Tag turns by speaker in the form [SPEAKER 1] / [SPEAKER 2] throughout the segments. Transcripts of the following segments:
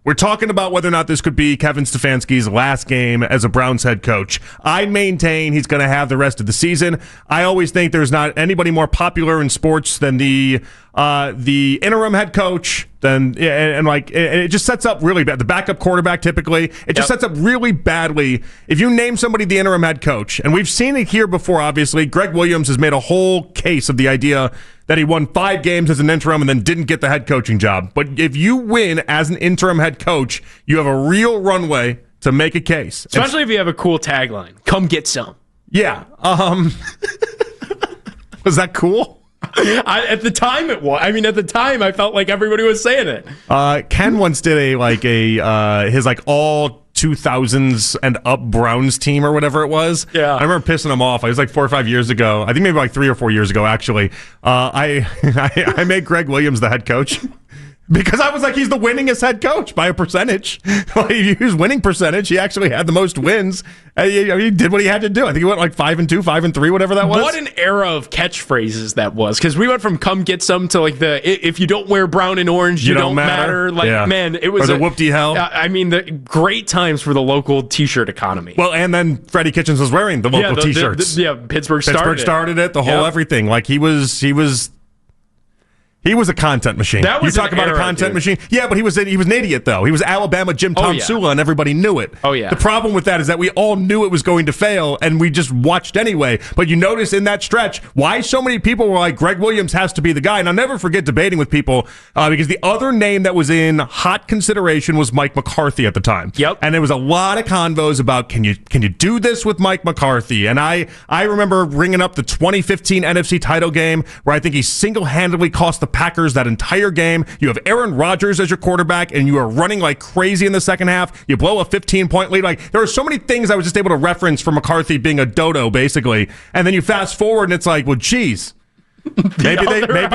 [SPEAKER 1] We're talking about whether or not this could be Kevin Stefanski's last game as a Browns head coach. I maintain he's going to have the rest of the season. I always think there's not anybody more popular in sports than the interim head coach. It just sets up really bad. The backup quarterback, typically, it just sets up really badly. If you name somebody the interim head coach, and we've seen it here before, obviously, Greg Williams has made a whole case of the idea that he won 5 games as an interim and then didn't get the head coaching job. But if you win as an interim head coach, you have a real runway to make a case.
[SPEAKER 2] Especially if you have a cool tagline. Come get some.
[SPEAKER 1] Yeah. Was that cool?
[SPEAKER 2] At the time it was. I mean, at the time I felt like everybody was saying it.
[SPEAKER 1] Ken once did his all 2000s and up Browns team or whatever it was.
[SPEAKER 2] Yeah.
[SPEAKER 1] I remember pissing him off. It was like 4 or 5 years ago. I think maybe like 3 or 4 years ago, actually. I made Greg Williams the head coach. Because I was like, he's the winningest head coach by a percentage. His winning percentage, he actually had the most wins. He did what he had to do. I think he went like 5-2, 5-3, whatever that was.
[SPEAKER 2] What an era of catchphrases that was. Because we went from "come get some" to like if you don't wear brown and orange, you don't matter. Man, it was
[SPEAKER 1] a whoop-de hell.
[SPEAKER 2] I mean, the great times for the local T-shirt economy.
[SPEAKER 1] Well, and then Freddie Kitchens was wearing the local T-shirts.
[SPEAKER 2] Pittsburgh started
[SPEAKER 1] it. The whole everything. Like he was a content machine.
[SPEAKER 2] That was
[SPEAKER 1] you talk about a content machine. Yeah, but he was an idiot, though. He was Alabama Jim Tom Sula, and everybody knew it.
[SPEAKER 2] Oh, yeah.
[SPEAKER 1] The problem with that is that we all knew it was going to fail, and we just watched anyway. But you notice in that stretch, why so many people were like, Greg Williams has to be the guy. And I'll never forget debating with people, because the other name that was in hot consideration was Mike McCarthy at the time.
[SPEAKER 2] Yep.
[SPEAKER 1] And there was a lot of convos about, can you do this with Mike McCarthy? And I remember bringing up the 2015 NFC title game, where I think he single-handedly cost the Packers that entire game. You have Aaron Rodgers as your quarterback, and you are running like crazy in the second half. You blow a 15-point lead. Like, there are so many things I was just able to reference for McCarthy being a dodo, basically. And then you fast forward, and it's like, well, geez. Maybe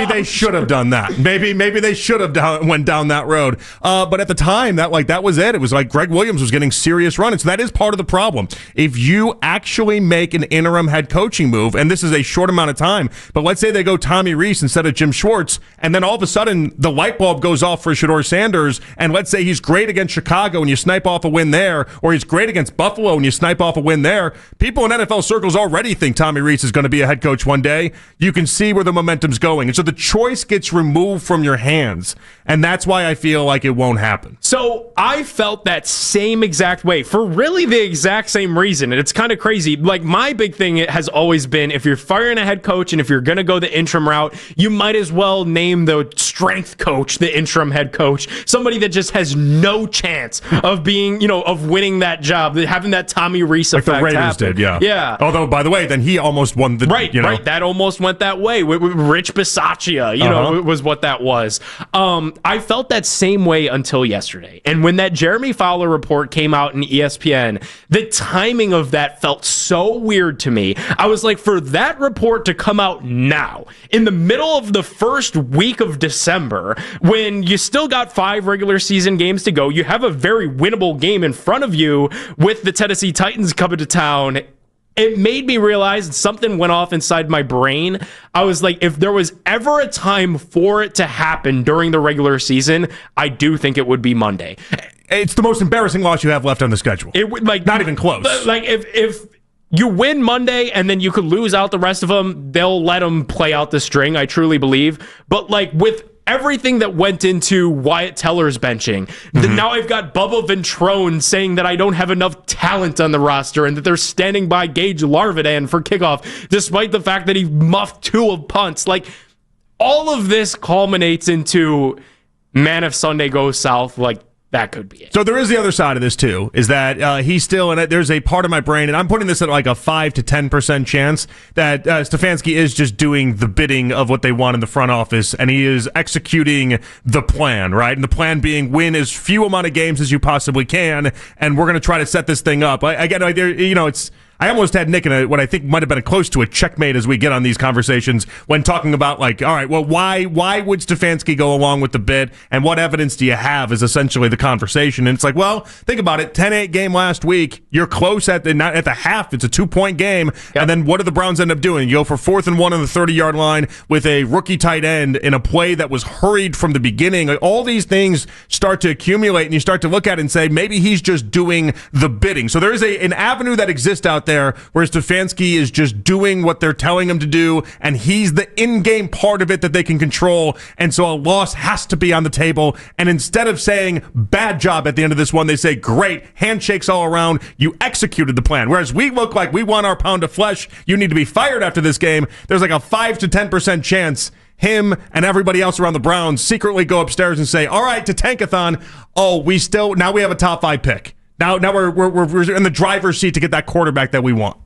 [SPEAKER 1] they should have done that. Maybe they should have went down that road. But at the time, that was it. It was like Greg Williams was getting serious run. And so that is part of the problem. If you actually make an interim head coaching move, and this is a short amount of time, but let's say they go Tommy Rees instead of Jim Schwartz, and then all of a sudden the light bulb goes off for Shedeur Sanders, and let's say he's great against Chicago and you snipe off a win there, or he's great against Buffalo and you snipe off a win there. People in NFL circles already think Tommy Rees is going to be a head coach one day. You can see where the momentum's going. And so the choice gets removed from your hands. And that's why I feel like it won't happen.
[SPEAKER 2] So I felt that same exact way for really the exact same reason. And it's kind of crazy. Like, my big thing has always been, if you're firing a head coach and if you're going to go the interim route, you might as well name the strength coach the interim head coach. Somebody that just has no chance of being, of winning that job, having that Tommy Rees effect.
[SPEAKER 1] Like the Raiders
[SPEAKER 2] happen.
[SPEAKER 1] did, yeah.
[SPEAKER 2] Yeah.
[SPEAKER 1] Although, by the way, then he almost won the...
[SPEAKER 2] Right. That almost went that way. Rich Bisaccia, was what that was. I felt that same way until yesterday. And when that Jeremy Fowler report came out in ESPN, the timing of that felt so weird to me. I was like, for that report to come out now, in the middle of the first week of December, when you still got 5 regular season games to go, you have a very winnable game in front of you with the Tennessee Titans coming to town. It made me realize something went off inside my brain. I was like, if there was ever a time for it to happen during the regular season, I do think it would be Monday.
[SPEAKER 1] It's the most embarrassing loss you have left on the schedule.
[SPEAKER 2] It would, like,
[SPEAKER 1] not even close.
[SPEAKER 2] Like, if you win Monday and then you could lose out the rest of them, they'll let them play out the string, I truly believe. But like, with everything that went into Wyatt Teller's benching. Now I've got Bubba Ventrone saying that I don't have enough talent on the roster and that they're standing by Gage Larvidan for kickoff, despite the fact that he muffed 2 of punts. Like, all of this culminates into, man, if Sunday goes south, like, that could be it.
[SPEAKER 1] So there is the other side of this, too, is that he's still, and there's a part of my brain, and I'm putting this at like a 5 to 10% chance that Stefanski is just doing the bidding of what they want in the front office, and he is executing the plan, right? And the plan being win as few amount of games as you possibly can, and we're going to try to set this thing up. Again, I almost had Nick in what I think might have been close to a checkmate as we get on these conversations when talking about, like, all right, well, why would Stefanski go along with the bid, and what evidence do you have is essentially the conversation. And it's like, well, think about it. 10-8 game last week. You're close at the half. It's a 2-point game. Yep. And then what do the Browns end up doing? You go for 4th and 1 on the 30-yard line with a rookie tight end in a play that was hurried from the beginning. Like, all these things start to accumulate, and you start to look at it and say, maybe he's just doing the bidding. So there is an avenue that exists out there where Stefanski is just doing what they're telling him to do, and he's the in-game part of it that they can control. And so a loss has to be on the table. And instead of saying bad job at the end of this one, they say great, handshakes all around, you executed the plan. Whereas we look like we want our pound of flesh, you need to be fired after this game. There's like a 5 to 10% chance him and everybody else around the Browns secretly go upstairs and say, all right, to Tankathon, now we have a top 5 pick. Now we're in the driver's seat to get that quarterback that we want.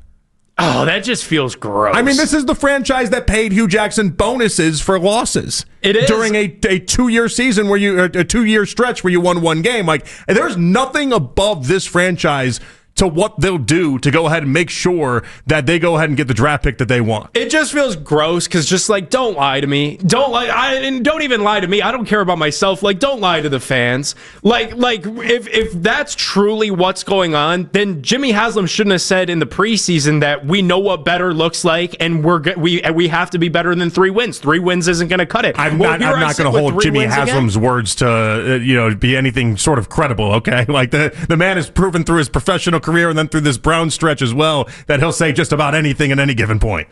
[SPEAKER 2] Oh, that just feels gross.
[SPEAKER 1] I mean, this is the franchise that paid Hugh Jackson bonuses for losses.
[SPEAKER 2] It is.
[SPEAKER 1] During a 2-year season a 2-year stretch where you won one game. Like, there's nothing above this franchise to what they'll do to go ahead and make sure that they go ahead and get the draft pick that they want.
[SPEAKER 2] It just feels gross because just like, don't lie to me. And don't even lie to me. I don't care about myself. Like, don't lie to the fans. Like if that's truly what's going on, then Jimmy Haslam shouldn't have said in the preseason that we know what better looks like and we have to be better than 3 wins. 3 wins isn't going to cut it.
[SPEAKER 1] I'm not going to hold Jimmy Haslam's words to be anything sort of credible. Okay, like the man has proven through his professional career and then through this Brown stretch as well that he'll say just about anything at any given point.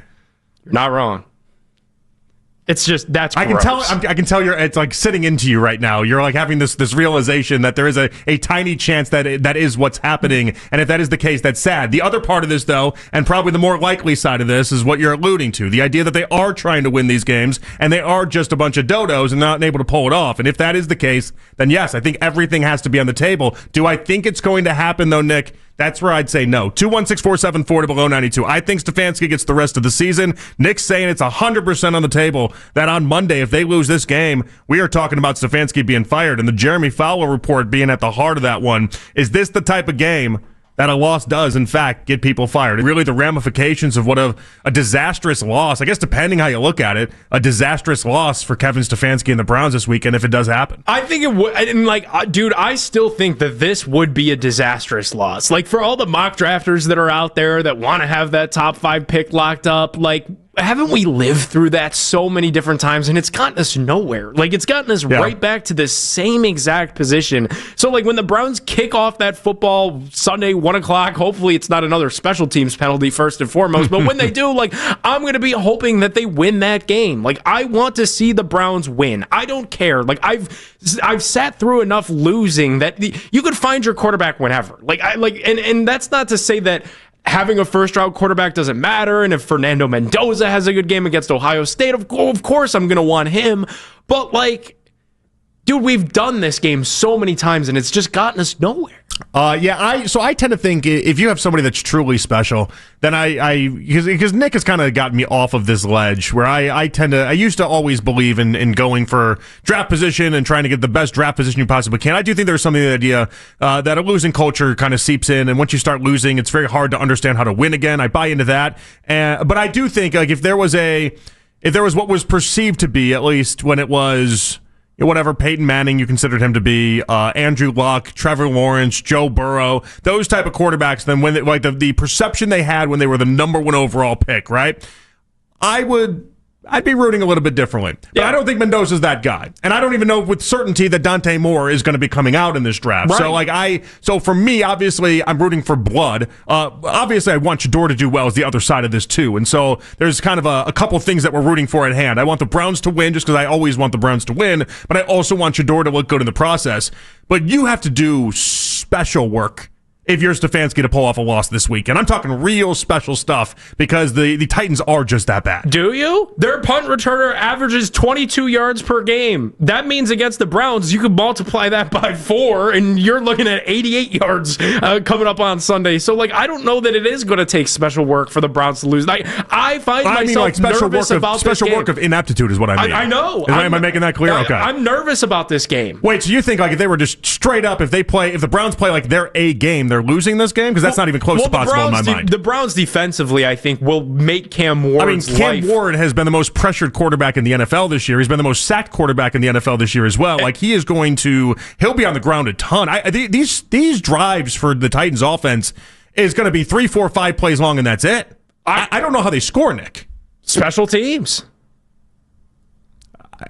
[SPEAKER 2] You're not wrong. It's just, that's gross.
[SPEAKER 1] I can tell it's like sitting into you right now. You're like having this realization that there is a tiny chance that is what's happening. And if that is the case, that's sad. The other part of this, though, and probably the more likely side of this, is what you're alluding to. The idea that they are trying to win these games and they are just a bunch of dodos and not able to pull it off. And if that is the case, then yes, I think everything has to be on the table. Do I think it's going to happen, though, Nick? That's where I'd say no. 216-474 to below 92. I think Stefanski gets the rest of the season. Nick's saying it's 100% on the table that on Monday, if they lose this game, we are talking about Stefanski being fired. And the Jeremy Fowler report being at the heart of that one. Is this the type of game that a loss does, in fact, get people fired? And really the ramifications of what a disastrous loss, I guess depending how you look at it, a disastrous loss for Kevin Stefanski and the Browns this weekend if it does happen.
[SPEAKER 2] I think it would, and dude, I still think that this would be a disastrous loss. Like, for all the mock drafters that are out there that want to have that top 5 pick locked up, like, haven't we lived through that so many different times, and it's gotten us nowhere? Like, it's gotten us right back to the same exact position. So, like, when the Browns kick off that football Sunday, 1 o'clock, hopefully it's not another special teams penalty first and foremost, but when they do, like, I'm going to be hoping that they win that game. Like, I want to see the Browns win. I don't care. Like, I've sat through enough losing that you could find your quarterback whenever. And that's not to say that having a first-round quarterback doesn't matter, and if Fernando Mendoza has a good game against Ohio State, of course I'm going to want him. But, like, dude, we've done this game so many times, and it's just gotten us nowhere.
[SPEAKER 1] So I tend to think if you have somebody that's truly special, then because Nick has kind of gotten me off of this ledge where I used to always believe in going for draft position and trying to get the best draft position you possibly can. I do think there's something in the idea that a losing culture kind of seeps in, and once you start losing, it's very hard to understand how to win again. I buy into that, but I do think like if there was what was perceived to be, at least when it was, whatever Peyton Manning you considered him to be, Andrew Luck, Trevor Lawrence, Joe Burrow, those type of quarterbacks, then when the perception they had when they were the number 1 overall pick, right? I'd be rooting a little bit differently. But I don't think Mendoza's that guy. And I don't even know with certainty that Dante Moore is going to be coming out in this draft. Right. So for me, obviously, I'm rooting for blood. Obviously, I want Shador to do well as the other side of this too. And so there's kind of a couple things that we're rooting for at hand. I want the Browns to win just because I always want the Browns to win, but I also want Shador to look good in the process. But you have to do special work if you're Stefanski to pull off a loss this week. And I'm talking real special stuff because the Titans are just that bad.
[SPEAKER 2] Do you? Their punt returner averages 22 yards per game. That means against the Browns, you could multiply that by 4, and you're looking at 88 yards coming up on Sunday. So, like, I don't know that it is going to take special work for the Browns to lose. I find myself nervous about this game.
[SPEAKER 1] Special work of ineptitude is what I mean.
[SPEAKER 2] I know.
[SPEAKER 1] Am I making that clear? Okay.
[SPEAKER 2] I'm nervous about this game.
[SPEAKER 1] Wait, so you think like if they were just straight up, if the Browns play like their A game, they're losing this game? Because that's not even close to possible in my mind.
[SPEAKER 2] The Browns defensively, I think, will make Cam Ward's
[SPEAKER 1] Cam Ward has been the most pressured quarterback in the NFL this year. He's been the most sacked quarterback in the NFL this year as well. Like, he'll be on the ground a ton. These drives for the Titans offense is going to be 3, 4, 5 plays long, and that's it. I don't know how they score, Nick.
[SPEAKER 2] Special teams.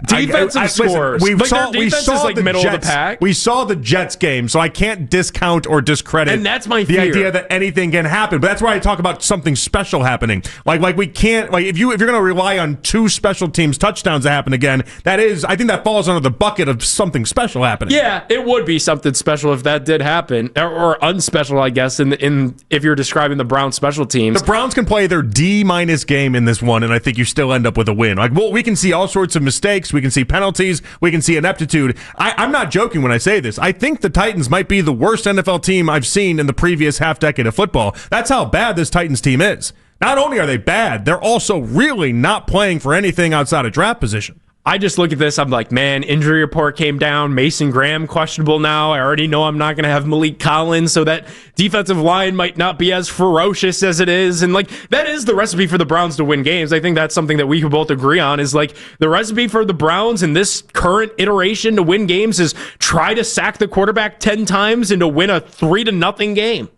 [SPEAKER 2] Defensive scores.
[SPEAKER 1] We saw
[SPEAKER 2] middle of the pack.
[SPEAKER 1] We saw the Jets game, so I can't discount or discredit
[SPEAKER 2] and that's my
[SPEAKER 1] the
[SPEAKER 2] fear.
[SPEAKER 1] idea that anything can happen. But that's why I talk about something special happening. Like we can't, like if you're going to rely on 2 special teams touchdowns to happen again, I think that falls under the bucket of something special happening.
[SPEAKER 2] Yeah, it would be something special if that did happen, or unspecial, I guess. In if you're describing the Browns special teams,
[SPEAKER 1] the Browns can play their D- game in this one, and I think you still end up with a win. Like, well, we can see all sorts of mistakes. We can see penalties. We can see ineptitude. I'm not joking when I say this. I think the Titans might be the worst NFL team I've seen in the previous half decade of football. That's how bad this Titans team is. Not only are they bad, they're also really not playing for anything outside of draft position.
[SPEAKER 2] I just look at this, I'm like, man, injury report came down. Mason Graham questionable now. I already know I'm not going to have Malik Collins, so that defensive line might not be as ferocious as it is. And, like, that is the recipe for the Browns to win games. I think that's something that we can both agree on is, like, the recipe for the Browns in this current iteration to win games is try to sack the quarterback 10 times and to win a 3-0 game.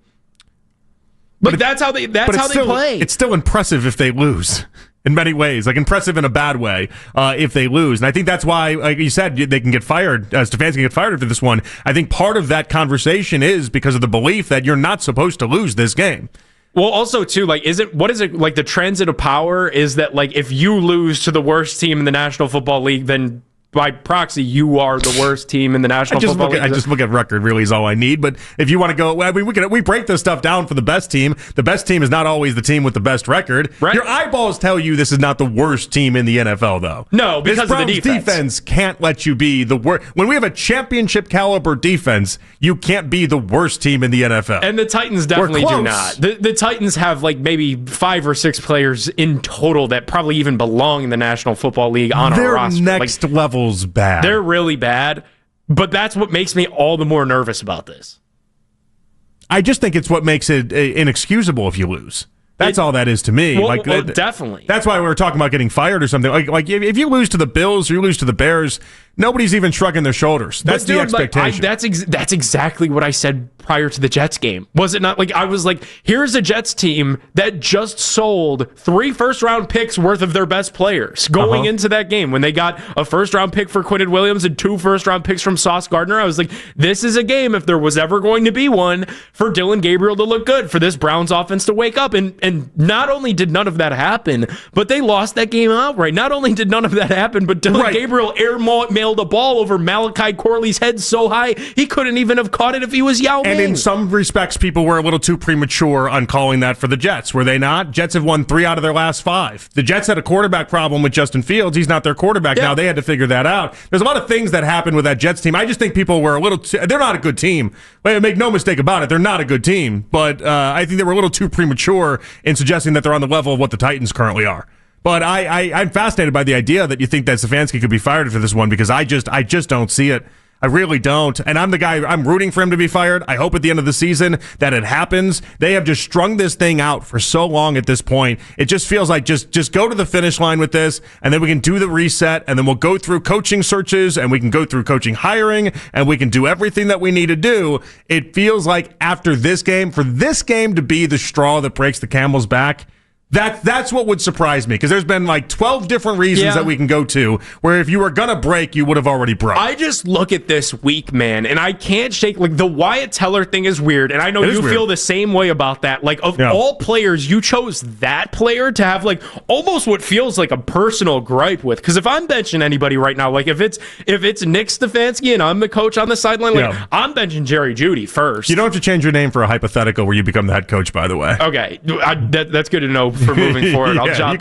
[SPEAKER 2] But that's how they play.
[SPEAKER 1] It's still impressive if they lose. In many ways, like impressive in a bad way, if they lose. And I think that's why, like you said, they can get fired. Stefanski can get fired after this one. I think part of that conversation is because of the belief that you're not supposed to lose this game.
[SPEAKER 2] Well, also, too, like, like the transit of power is that, like, if you lose to the worst team in the National Football League, then by proxy, you are the worst team in the National Football League.
[SPEAKER 1] I just look at record, really, is all I need. But if you want to go, I mean, we break this stuff down for the best team. The best team is not always the team with the best record.
[SPEAKER 2] Right.
[SPEAKER 1] Your eyeballs tell you this is not the worst team in the NFL, though.
[SPEAKER 2] No, because of the
[SPEAKER 1] defense can't let you be the worst. When we have a championship caliber defense, you can't be the worst team in the NFL.
[SPEAKER 2] And the Titans definitely do not. The Titans have like maybe 5 or 6 players in total that probably even belong in the National Football League on our roster.
[SPEAKER 1] They're next level's bad.
[SPEAKER 2] They're really bad, but that's what makes me all the more nervous about this.
[SPEAKER 1] I just think it's what makes it inexcusable if you lose. That's all that is to me.
[SPEAKER 2] Well, definitely.
[SPEAKER 1] That's why we were talking about getting fired or something. Like if you lose to the Bills or you lose to the Bears, nobody's even shrugging their shoulders. That's the expectation.
[SPEAKER 2] That's exactly what I said prior to the Jets game. Was it not? Like, I was like, here's a Jets team that just sold 3 first-round picks worth of their best players going into that game when they got a first-round pick for Quinnen Williams and 2 first-round picks from Sauce Gardner. I was like, this is a game, if there was ever going to be one, for Dylan Gabriel to look good, for this Browns offense to wake up. And not only did none of that happen, but they lost that game outright. Not only did none of that happen, but Dylan Gabriel mailed a ball over Malachi Corley's head so high, he couldn't even have caught it if he was Yao Ming.
[SPEAKER 1] And in some respects, people were a little too premature on calling that for the Jets, were they not? Jets have won 3 out of their last 5. The Jets had a quarterback problem with Justin Fields. He's not their quarterback now. They had to figure that out. There's a lot of things that happened with that Jets team. I just think people were a little they're not a good team. Make no mistake about it. They're not a good team. But I think they were a little too premature in suggesting that they're on the level of what the Titans currently are. But I'm fascinated by the idea that you think that Stefanski could be fired for this one, because I just don't see it. I really don't. And I'm the guy, I'm rooting for him to be fired. I hope at the end of the season that it happens. They have just strung this thing out for so long at this point. It just feels like just go to the finish line with this, and then we can do the reset, and then we'll go through coaching searches, and we can go through coaching hiring, and we can do everything that we need to do. It feels like after this game, for this game to be the straw that breaks the camel's back, that's what would surprise me, because there's been like 12 different reasons that we can go to where if you were going to break, you would have already broke.
[SPEAKER 2] I just look at this week, man, and I can't shake, like, the Wyatt Teller thing is weird, and I know you feel the same way about that. Like, of all players, you chose that player to have, like, almost what feels like a personal gripe with. Because if I'm benching anybody right now, like, if it's Nick Stefanski and I'm the coach on the sideline, like, I'm benching Jerry Jeudy first.
[SPEAKER 1] You don't have to change your name for a hypothetical where you become the head coach, by the way.
[SPEAKER 2] Okay, that's good to know for moving forward. I'll jot that down.
[SPEAKER 1] You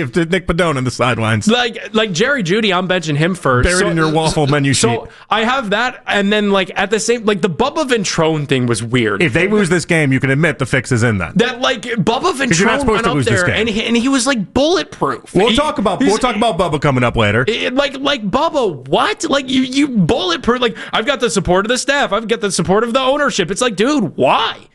[SPEAKER 1] could just be Nick Padone on the sidelines.
[SPEAKER 2] Like Jerry Jeudy, I'm benching him first.
[SPEAKER 1] Buried in your waffle menu sheet.
[SPEAKER 2] So I have that, and then like at the same, like the Bubba Ventrone thing was weird.
[SPEAKER 1] If they lose this game, you can admit the fix is in that.
[SPEAKER 2] That like Bubba Ventrone went up there, and he was like bulletproof.
[SPEAKER 1] We'll talk about Bubba coming up later.
[SPEAKER 2] Like Bubba, what? Like you bulletproof? Like I've got the support of the staff. I've got the support of the ownership. It's like, dude, why?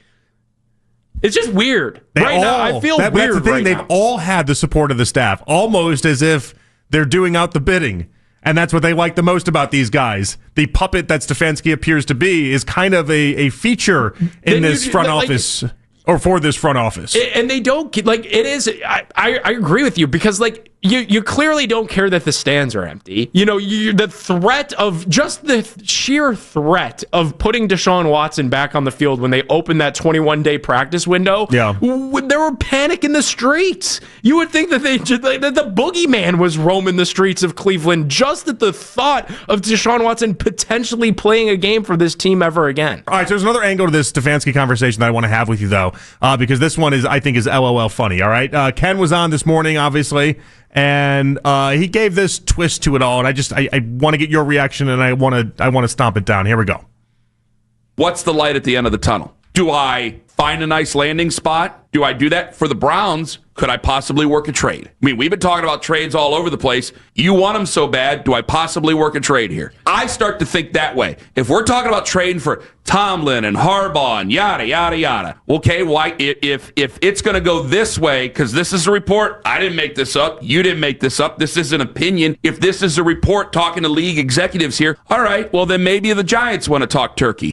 [SPEAKER 2] It's just weird. Now, I feel weird. That's the thing.
[SPEAKER 1] They've all had the support of the staff, almost as if they're doing out the bidding. And that's what they like the most about these guys. The puppet that Stefanski appears to be is kind of a feature in this front office, or for this front office.
[SPEAKER 2] And they don't, like, it is, I agree with you, because, like, you clearly don't care that the stands are empty. You know, the threat of, just the sheer threat of putting Deshaun Watson back on the field when they opened that 21-day practice window, there were panic in the streets. You would think that that the boogeyman was roaming the streets of Cleveland just at the thought of Deshaun Watson potentially playing a game for this team ever again.
[SPEAKER 1] All right, so there's another angle to this Stefanski conversation that I want to have with you, though, because this one I think is LOL funny, all right? Ken was on this morning, obviously, and he gave this twist to it all, and I want to get your reaction, and I want to stomp it down. Here we go.
[SPEAKER 3] What's the light at the end of the tunnel? Do I find a nice landing spot? Do I do that for the Browns? Could I possibly work a trade? I mean, we've been talking about trades all over the place. You want them so bad. Do I possibly work a trade here? I start to think that way. If we're talking about trading for Tomlin and Harbaugh and yada, yada, yada, okay, why? If it's going to go this way, because this is a report, I didn't make this up, you didn't make this up, this is an opinion. If this is a report talking to league executives here, all right, well, then maybe the Giants want to talk turkey.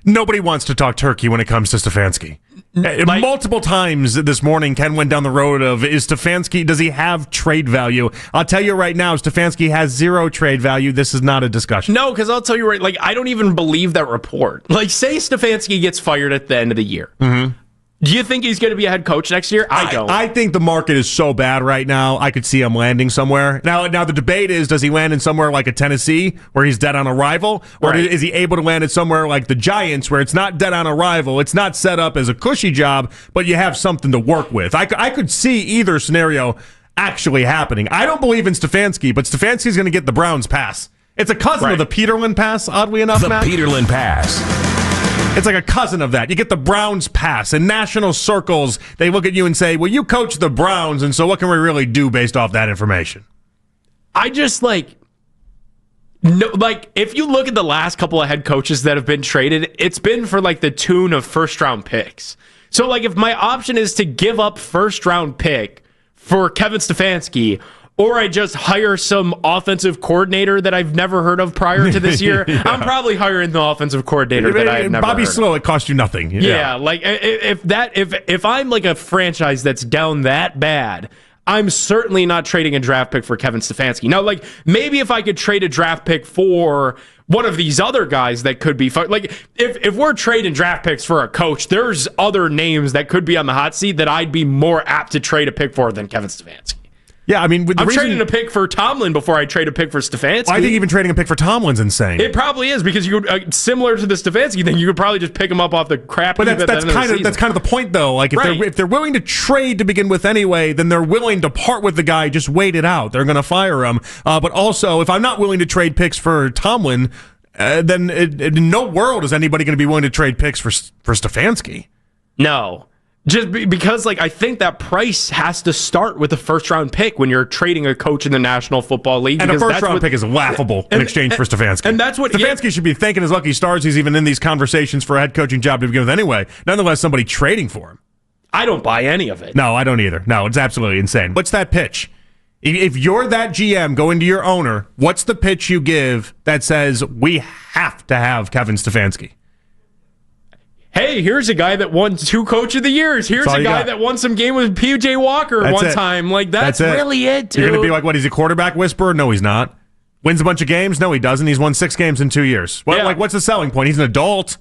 [SPEAKER 1] Nobody wants to talk turkey when it comes to Stefanski. Multiple times this morning, Ken went down the road of, is Stefanski, does he have trade value? I'll tell you right now, Stefanski has zero trade value. This is not a discussion.
[SPEAKER 2] No, because I'll tell you right, like, I don't even believe that report. Like, say Stefanski gets fired at the end of the year. Mm-hmm. Do you think he's going to be a head coach next year? I don't.
[SPEAKER 1] I think the market is so bad right now, I could see him landing somewhere. Now the debate is, does he land in somewhere like a Tennessee, where he's dead on arrival? Or is he able to land in somewhere like the Giants, where it's not dead on arrival, it's not set up as a cushy job, but you have something to work with? I could see either scenario actually happening. I don't believe in Stefanski, but Stefanski's going to get the Browns pass. It's a cousin of the Peterlin pass, oddly enough, Matt.
[SPEAKER 4] The Peterlin pass.
[SPEAKER 1] It's like a cousin of that. You get the Browns pass. In national circles, they look at you and say, well, you coach the Browns, and so what can we really do based off that information?
[SPEAKER 2] I just, if you look at the last couple of head coaches that have been traded, it's been for, the tune of first-round picks. So, if my option is to give up first-round pick for Kevin Stefanski, or I just hire some offensive coordinator that I've never heard of prior to this year, I'm probably hiring the offensive coordinator that I've never
[SPEAKER 1] Bobby
[SPEAKER 2] heard
[SPEAKER 1] Slow, it cost you nothing.
[SPEAKER 2] Yeah, if I'm a franchise that's down that bad, I'm certainly not trading a draft pick for Kevin Stefanski. Now, maybe if I could trade a draft pick for one of these other guys that could be fun. If we're trading draft picks for a coach, there's other names that could be on the hot seat that I'd be more apt to trade a pick for than Kevin Stefanski.
[SPEAKER 1] Yeah, I mean,
[SPEAKER 2] I'm trading a pick for Tomlin before I trade a pick for Stefanski.
[SPEAKER 1] I think even trading a pick for Tomlin's insane.
[SPEAKER 2] It probably is, because you similar to the Stefanski thing, you could probably just pick him up off the crap.
[SPEAKER 1] But that's kind of the point, though. If they're willing to trade to begin with anyway, then they're willing to part with the guy. Just wait it out. They're going to fire him. But also, if I'm not willing to trade picks for Tomlin, then in no world is anybody going to be willing to trade picks for Stefanski.
[SPEAKER 2] No. Just because, I think that price has to start with a first-round pick when you're trading a coach in the National Football League.
[SPEAKER 1] And a first-round pick is laughable in exchange for Stefanski.
[SPEAKER 2] And that's what
[SPEAKER 1] Stefanski should be thanking his lucky stars he's even in these conversations for a head coaching job to begin with anyway. Nonetheless, somebody trading for him.
[SPEAKER 2] I don't buy any of it.
[SPEAKER 1] No, I don't either. No, it's absolutely insane. What's that pitch? If you're that GM going to your owner, what's the pitch you give that says, we have to have Kevin Stefanski?
[SPEAKER 2] Hey, here's a guy that won 2 Coach of the Years. Here's a guy that won some game with P.J. Walker time. That's really it, dude.
[SPEAKER 1] You're going to be like, what, he's a quarterback whisperer? No, he's not. Wins a bunch of games? No, he doesn't. He's won 6 games in 2 years. What's the selling point? He's an adult.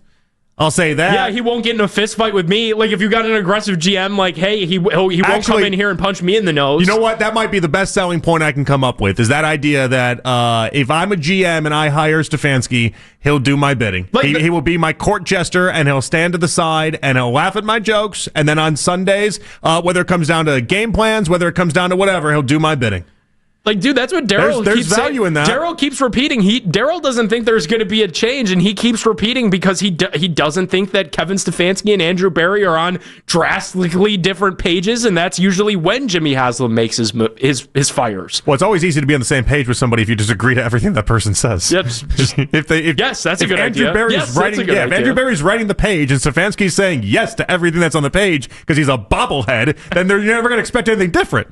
[SPEAKER 1] I'll say that.
[SPEAKER 2] Yeah, he won't get in a fist fight with me. Like, if you got an aggressive GM, like, hey, he won't come in here and punch me in the nose.
[SPEAKER 1] You know what? That might be the best selling point I can come up with, is that idea that if I'm a GM and I hire Stefanski, he'll do my bidding. He will be my court jester, and he'll stand to the side, and he'll laugh at my jokes, and then on Sundays, whether it comes down to game plans, whether it comes down to whatever, he'll do my bidding.
[SPEAKER 2] Like, dude, that's what Daryl
[SPEAKER 1] There's
[SPEAKER 2] keeps
[SPEAKER 1] value
[SPEAKER 2] saying.
[SPEAKER 1] in that.
[SPEAKER 2] Daryl keeps repeating. Daryl doesn't think there's going to be a change, and he keeps repeating because he doesn't think that Kevin Stefanski and Andrew Berry are on drastically different pages, and that's usually when Jimmy Haslam makes his fires.
[SPEAKER 1] Well, it's always easy to be on the same page with somebody if you just agree to everything that person says.
[SPEAKER 2] Yep.
[SPEAKER 1] Yes,
[SPEAKER 2] that's a good idea.
[SPEAKER 1] If Andrew Berry's writing the page and Stefanski's saying yes to everything that's on the page because he's a bobblehead, then you're never going to expect anything different.